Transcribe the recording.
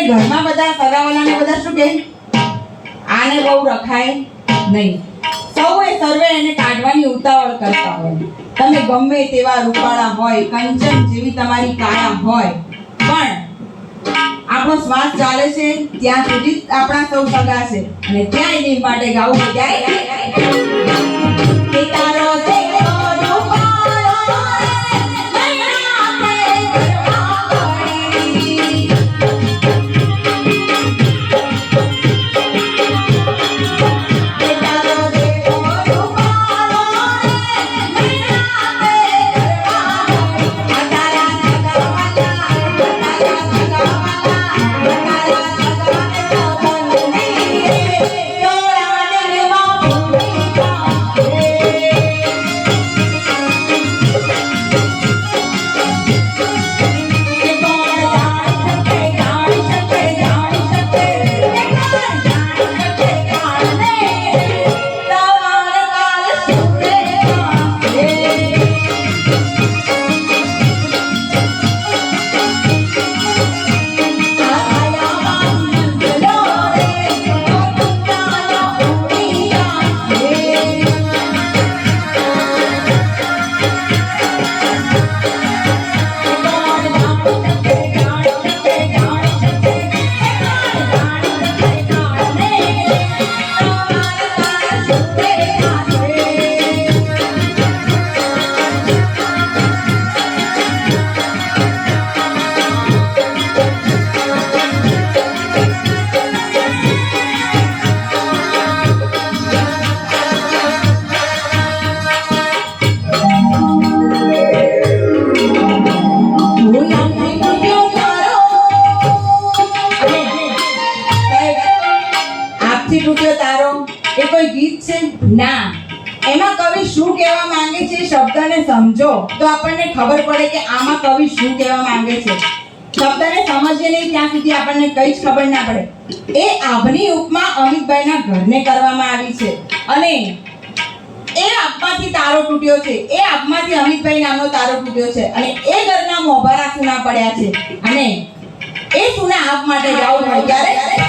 ઘરમાં બધા સગાવાલાને બધા શું કહે, આને બહુ રખાય નહીં. સર્વે એને કાઢવાની ઉતાવળ કરતા હોય. તમે ગમે તેવા રૂપાળા હોય, કંચન જેવી તમારી કાયા હોય, પણ આપણો શ્વાસ ચાલે છે ત્યાં સુધી આપણા સૌ સગા છે. અને ત્યાં એની માટે ગાવું ત્યારે તારો દેવો રૂપાળો ના. એમાં કવિ શું કહેવા માંગે છે શબ્દને સમજો તો આપણને ખબર પડે કે આમાં કવિ શું કહેવા માંગે છે. શબ્દને સમજીએ નહીં ત્યાં સુધી આપણને કંઈ જ ખબર ના પડે. એ આભની ઉપમા અમિતભાઈના ઘરને કરવામાં આવી છે અને એ આપમાંથી તારો તૂટ્યો છે. એ આપમાંથી અમિતભાઈ નામનો તારો તૂટ્યો છે અને એ ઘરના મોભારા સુના પડ્યા છે અને એ સુના આપ માટે ગાવું હોય ત્યારે